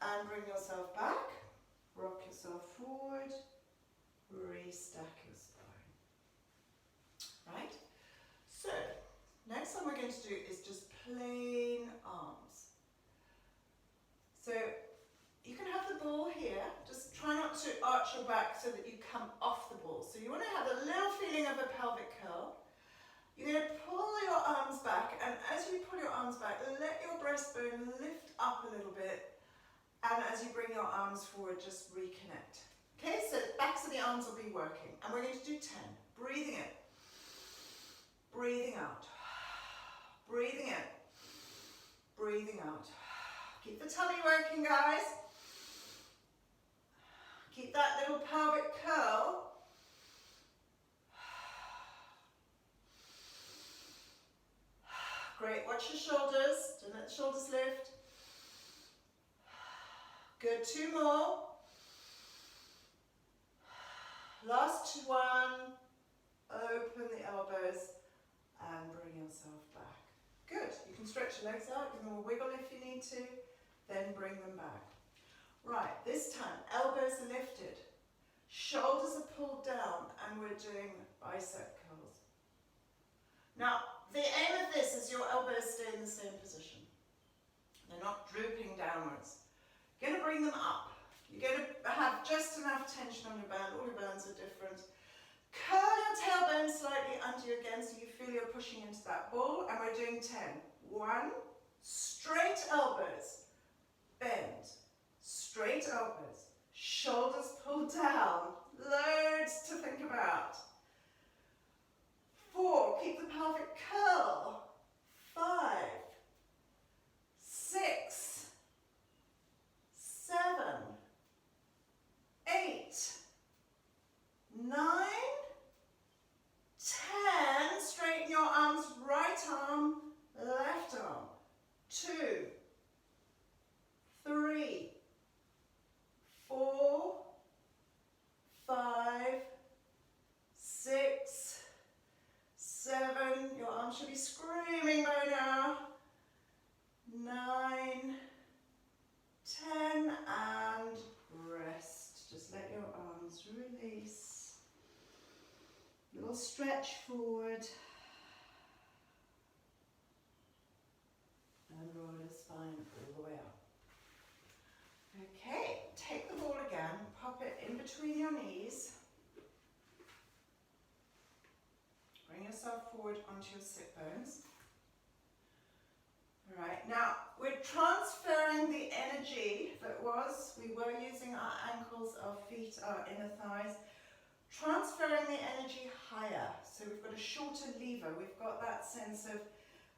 And bring yourself back. Rock yourself forward, restack your spine. Right? So, next one we're going to do is just plain arms. So, you can have the ball here, just try not to arch your back so that you come off the ball. So you want to have a little feeling of a pelvic curl. You're going to pull your arms back, and as you pull your arms back, let your breastbone lift up a little bit. And as you bring your arms forward, just reconnect. Okay, so backs of the arms will be working. And we're going to do 10. Breathing in. Breathing out. Breathing in. Breathing out. Keep the tummy working, guys. Keep that little pelvic curl. Great, watch your shoulders. Don't let the shoulders lift. Good, 2 more. Last one. Open the elbows and bring yourself back. Good. You can stretch your legs out, give them a wiggle if you need to, then bring them back. Right, this time, elbows are lifted, shoulders are pulled down, and we're doing bicep curls. Now, the aim of this is your elbows stay in the same position. They're not drooping downwards. You're going to bring them up. You're going to have just enough tension on your band. All your bands are different. Curl your tailbone slightly under you again so you feel you're pushing into that ball, and we're doing 10. 1, straight elbows, bend, straight elbows, shoulders pulled down, loads to think about. 4, keep the pelvic curl. 5, 6, 7, 8, 9, 10, straighten your arms, right arm, left arm. 2, 3, 4, 5, 6, 7, your arms should be screaming by now. 9, 10, and rest. Just let your arms release. Little stretch forward. And roll your spine all the way up. Okay, take the ball again, pop it in between your knees. Bring yourself forward onto your sit bones. All right, now we're transferring the energy that we were using our ankles, our feet, our inner thighs, transferring the energy higher. So we've got a shorter lever. We've got that sense of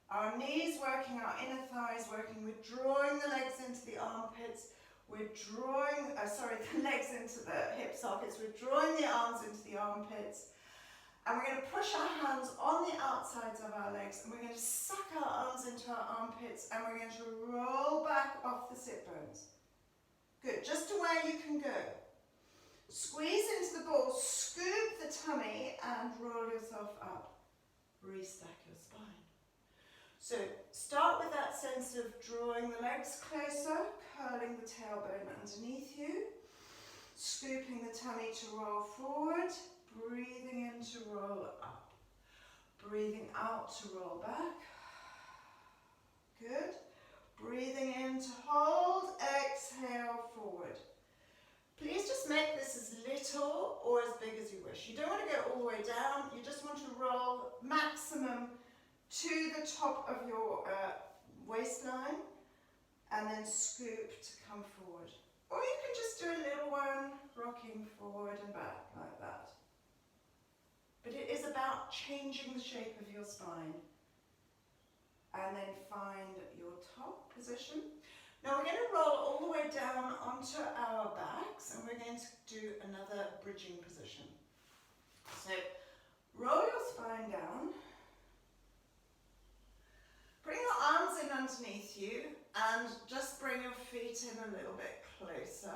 our knees working, our inner thighs working. We're drawing the legs into the armpits. We're drawing, the legs into the hip sockets. We're drawing the arms into the armpits. And we're going to push our hands on the outsides of our legs, and we're going to suck our arms into our armpits, and we're going to roll back off the sit bones. Good, just to where you can go. Squeeze into the ball, scoop the tummy, and roll yourself up. Restack your spine. So start with that sense of drawing the legs closer, curling the tailbone underneath you, scooping the tummy to roll forward, breathing in to roll up, breathing out to roll back. Good. Breathing in to hold, exhale forward. Please just make this as little or as big as you wish. You don't want to go all the way down, you just want to roll maximum to the top of your waistline and then scoop to come forward. Or you can just do a little one, rocking forward and back like that. But it is about changing the shape of your spine. And then find your top position. Now we're going to roll all the way down onto our backs, and we're going to do another bridging position. So roll your spine down. Bring your arms in underneath you, and just bring your feet in a little bit closer.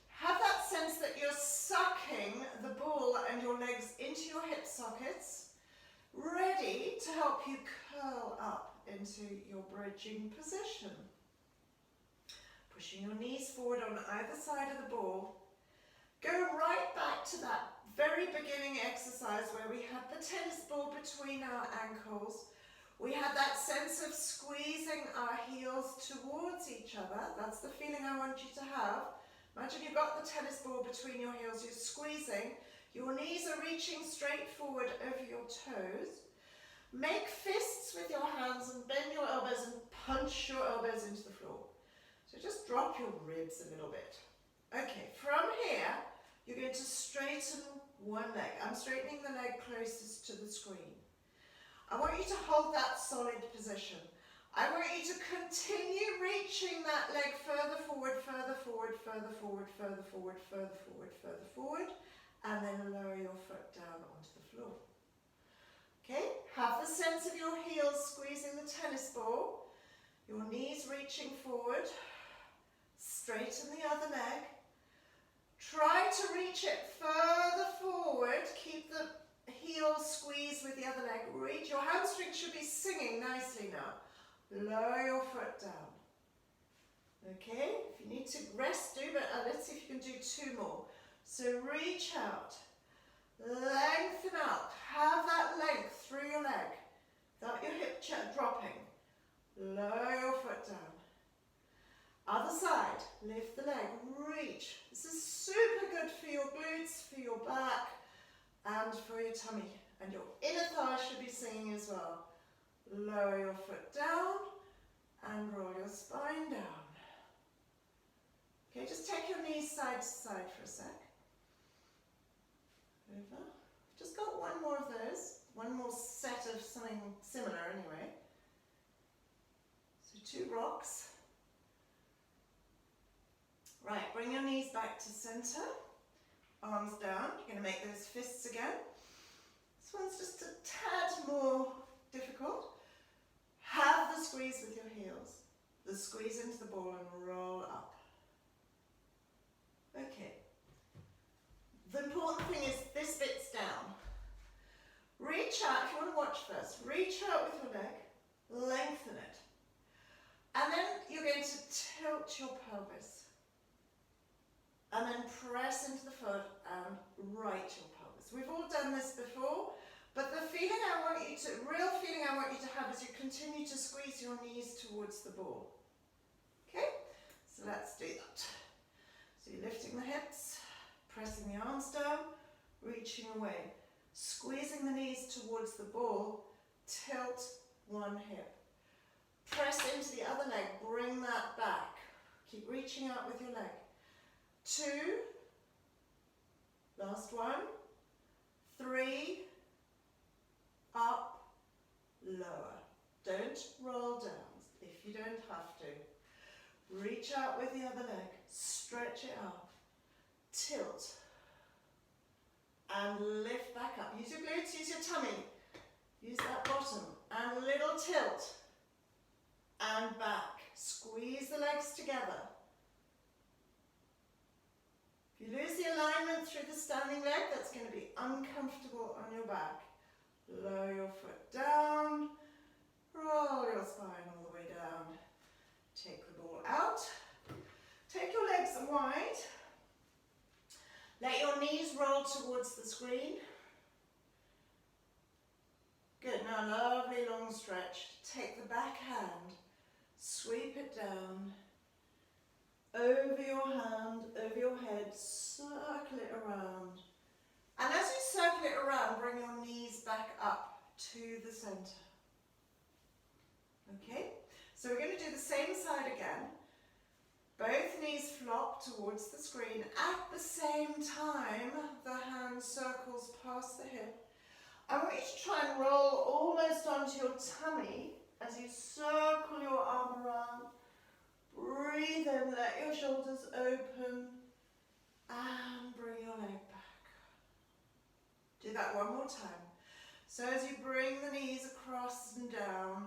Have that sense that you're sucking the ball and your legs into your hip sockets, ready to help you curl up into your bridging position. Pushing your knees forward on either side of the ball. Go right back to that very beginning exercise where we had the tennis ball between our ankles. We had that sense of squeezing our heels towards each other. That's the feeling I want you to have. Imagine you've got the tennis ball between your heels, you're squeezing. Your knees are reaching straight forward over your toes. Make fists with your hands and bend your elbows and punch your elbows into the floor. So just drop your ribs a little bit. Okay, from here, you're going to straighten one leg. I'm straightening the leg closest to the screen. I want you to hold that solid position. I want you to continue reaching that leg further forward, further forward, further forward, further forward, further forward, further forward, and then lower your foot down onto the floor. Okay, have the sense of your heels squeezing the tennis ball, your knees reaching forward, straighten the other leg. Try to reach it further heel, squeeze with the other leg, reach. Your hamstring should be singing nicely now. Lower your foot down. Okay, if you need to rest, do, but let's see if you can do 2 more. So reach out, lengthen up, have that length through your leg, without your hip dropping. Lower your foot down. Other side, lift the leg, reach. This is super good for your glutes, for your back, and for your tummy. And your inner thigh should be singing as well. Lower your foot down and roll your spine down. Okay, just take your knees side to side for a sec. Over. Just got 1 more of those. 1 more set of something similar anyway. So 2 rocks. Right, bring your knees back to center. Arms down. You're going to make those fists again. This one's just a tad more difficult. Have the squeeze with your heels. The squeeze into the ball and roll up. Okay. The important thing is this bit's down. Reach out, if you want to watch first, reach out with your leg, lengthen it. And then you're going to tilt your pelvis. And then press into the foot and right your pelvis. We've all done this before, but the feeling real feeling I want you to have is you continue to squeeze your knees towards the ball. Okay? So let's do that. So you're lifting the hips, pressing the arms down, reaching away, squeezing the knees towards the ball, tilt one hip. Press into the other leg, bring that back. Keep reaching out with your leg. 2, last one, 3, up, lower. Don't roll down if you don't have to. Reach out with the other leg, stretch it up, tilt, and lift back up. Use your glutes, use your tummy, use that bottom, and a little tilt, and back. Squeeze the legs together. If you lose the alignment through the standing leg, that's going to be uncomfortable on your back. Lower your foot down, roll your spine all the way down. Take the ball out. Take your legs wide. Let your knees roll towards the screen. Good, now lovely long stretch. Take the back hand, sweep it down. Over your hand, over your head, circle it around. And as you circle it around, bring your knees back up to the center. Okay? So we're going to do the same side again. Both knees flop towards the screen. At the same time, the hand circles past the hip. I want you to try and roll almost onto your tummy as you circle your arm around. Breathe in, let your shoulders open, and bring your leg back. Do that one more time. So as you bring the knees across and down,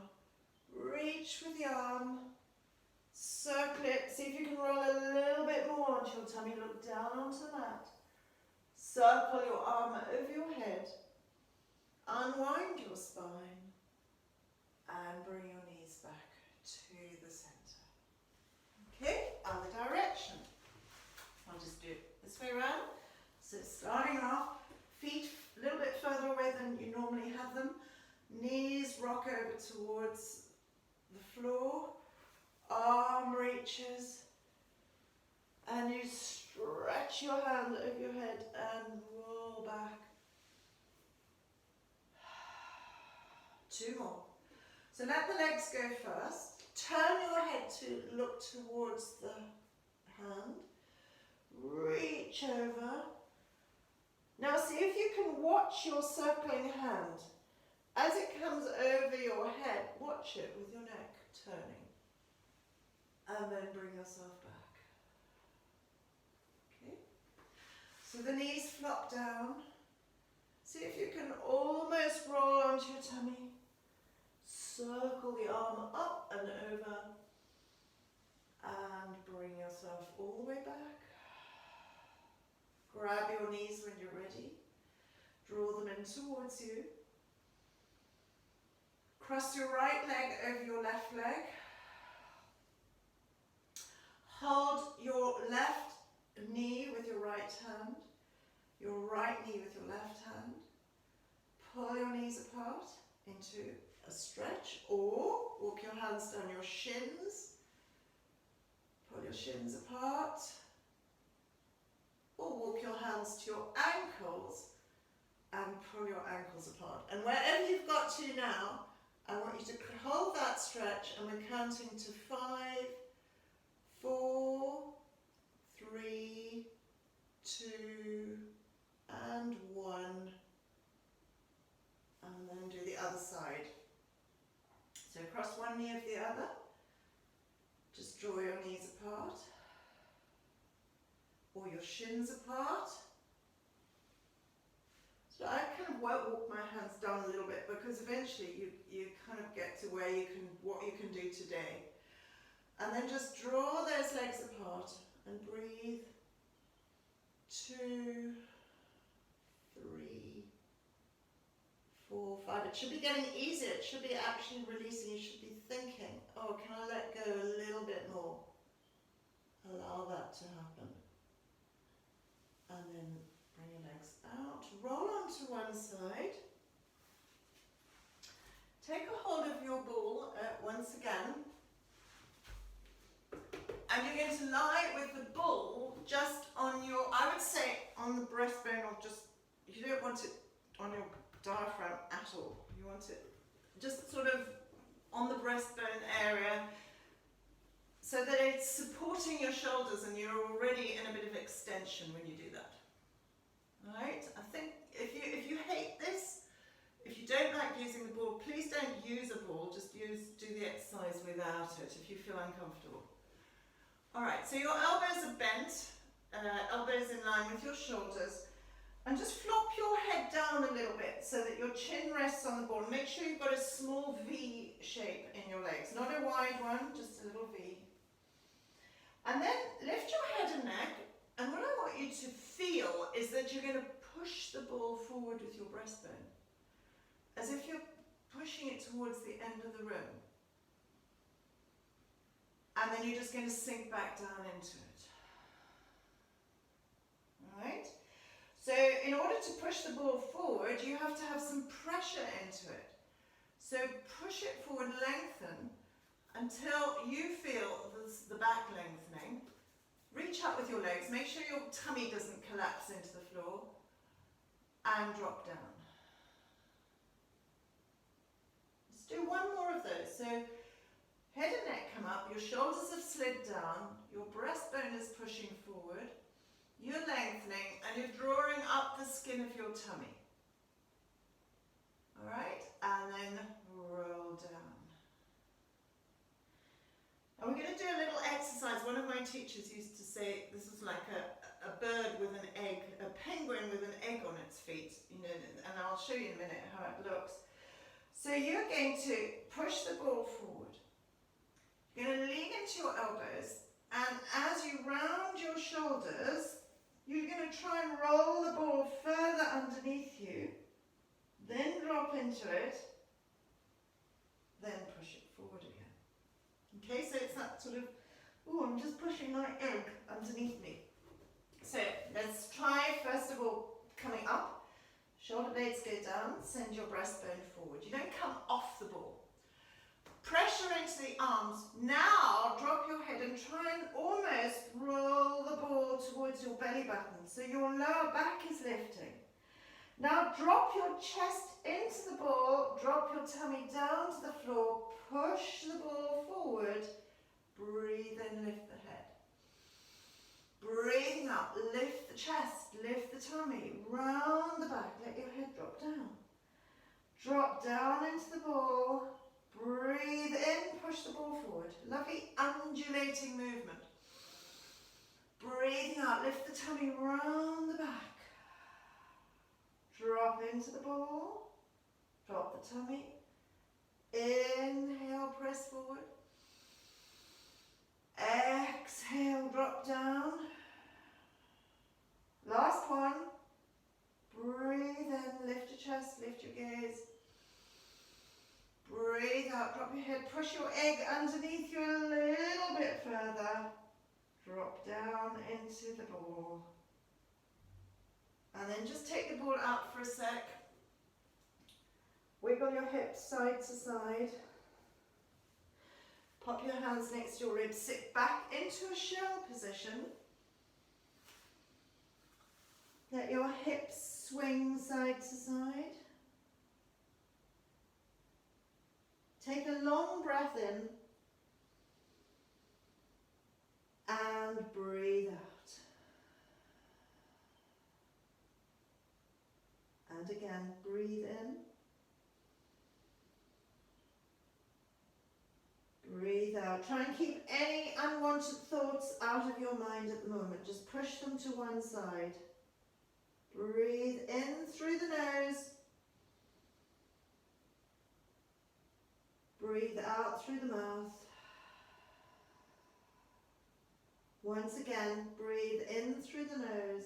reach with the arm, circle it, see if you can roll a little bit more onto your tummy, look down onto the mat. Circle your arm over your head, unwind your spine, and bring your knees back to the center. Okay, other direction. I'll just do it this way around. So starting off, feet a little bit further away than you normally have them. Knees rock over towards the floor. Arm reaches. And you stretch your hand over your head and roll back. 2 more. So let the legs go first. Turn your head to look towards the hand. Reach over. Now see if you can watch your circling hand. As it comes over your head, watch it with your neck turning. And then bring yourself back. Okay? So the knees flop down. See if you can almost roll onto your tummy. Circle the arm up and over and bring yourself all the way back. Grab your knees when you're ready. Draw them in towards you. Cross your right leg over your left leg. Hold your left knee with your right hand, your right knee with your left hand. Pull your knees apart into a stretch, or walk your hands down your shins. Pull your shins apart, or walk your hands to your ankles and pull your ankles apart. And wherever you've got to now, I want you to hold that stretch, and we're counting to 5, 4, 3, 2, and 1. And then do the other side. So cross one knee of the other. Just draw your knees apart. Or your shins apart. So I kind of walk my hands down a little bit, because eventually you kind of get to where you can, what you can do today. And then just draw those legs apart and breathe. 2, 3, 4, 5. It should be getting easier. It should be actually releasing. You should be thinking, oh, can I let go a little bit more? Allow that to happen. And then bring your legs out. Roll onto one side. Take a hold of your ball once again. And you're going to lie with the ball just on your, I would say on the breastbone, or just, you don't want it on your diaphragm at all. You want it just sort of on the breastbone area, so that it's supporting your shoulders and you're already in a bit of extension when you do that. Alright, I think if you hate this, if you don't like using the ball, please don't use a ball, just do the exercise without it if you feel uncomfortable. Alright, so your elbows are bent, elbows in line with your shoulders, and just flop your head down a little bit so that your chin rests on the ball. Make sure you've got a small V shape in your legs, not a wide one, just a little V. And then lift your head and neck, and what I want you to feel is that you're going to push the ball forward with your breastbone, as if you're pushing it towards the end of the room. And then you're just going to sink back down into it. Alright? So in order to push the ball forward, you have to have some pressure into it. So push it forward, lengthen, until you feel the back lengthening. Reach up with your legs, make sure your tummy doesn't collapse into the floor, and drop down. Let's do one more of those. So head and neck come up, your shoulders have slid down, your breastbone is pushing forward, you're lengthening, and you're drawing up the skin of your tummy. Alright, and then roll down. And we're going to do a little exercise. One of my teachers used to say this is like a bird with an egg, a penguin with an egg on its feet, you know, and I'll show you in a minute how it looks. So you're going to push the ball forward. You're going to lean into your elbows, and as you round your shoulders, you're going to try and roll the ball further underneath you, then drop into it, then push it forward again. Okay, so it's that sort of, oh, I'm just pushing my egg underneath me. So let's try, first of all, coming up. Shoulder blades go down, send your breastbone forward. You don't come off the ball. Pressure into the arms. Now drop your head and try and almost roll the ball towards your belly button, so your lower back is lifting. Now drop your chest into the ball, drop your tummy down to the floor, push the ball forward, breathe in, lift the head. Breathing up, lift the chest, lift the tummy, round the back, let your head drop down. Drop down into the ball, breathe in, push the ball forward. Lovely undulating movement. Breathing out, lift the tummy round the back. Drop into the ball, drop the tummy, inhale, press forward, exhale, drop down, last one, breathe in, head, push your egg underneath you a little bit further. Drop down into the ball. And then just take the ball out for a sec. Wiggle your hips side to side. Pop your hands next to your ribs. Sit back into a shell position. Let your hips swing side to side. Take a long breath in and breathe out. And again, breathe in. Breathe out. Try and keep any unwanted thoughts out of your mind at the moment. Just push them to one side. Breathe in through the nose. Breathe out through the mouth. Once again, breathe in through the nose.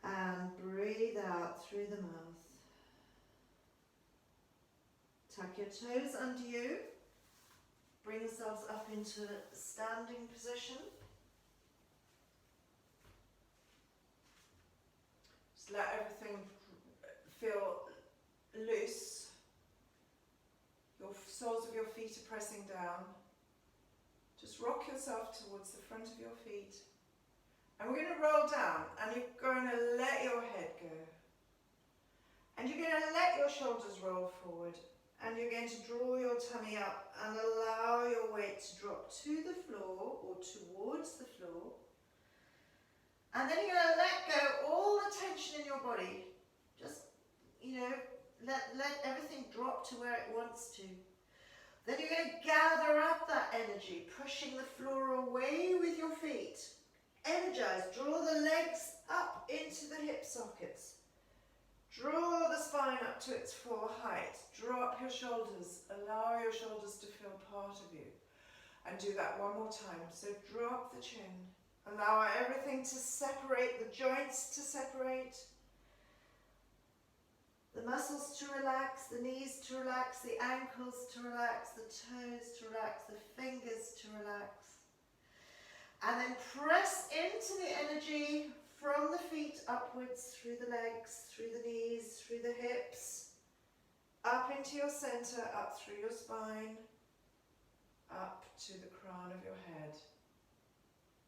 And breathe out through the mouth. Tuck your toes under you. Bring yourselves up into standing position. Just let everything feel loose. Your soles of your feet are pressing down. Just rock yourself towards the front of your feet. And we're going to roll down, and you're going to let your head go. And you're going to let your shoulders roll forward. And you're going to draw your tummy up and allow your weight to drop to the floor or towards the floor. And then you're going to let go all the tension in your body. Just, let everything drop to where it wants to. Then you're going to gather up that energy, pushing the floor away with your feet. Energize, draw the legs up into the hip sockets. Draw the spine up to its full height. Drop your shoulders. Allow your shoulders to feel part of you. And do that one more time. So drop the chin. Allow everything to separate, the joints to separate. The muscles to relax, the knees to relax, the ankles to relax, the toes to relax, the fingers to relax. And then press into the energy from the feet upwards, through the legs, through the knees, through the hips, up into your center, up through your spine, up to the crown of your head.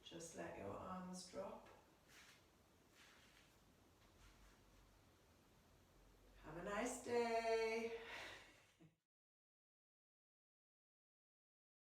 Just let your arms drop.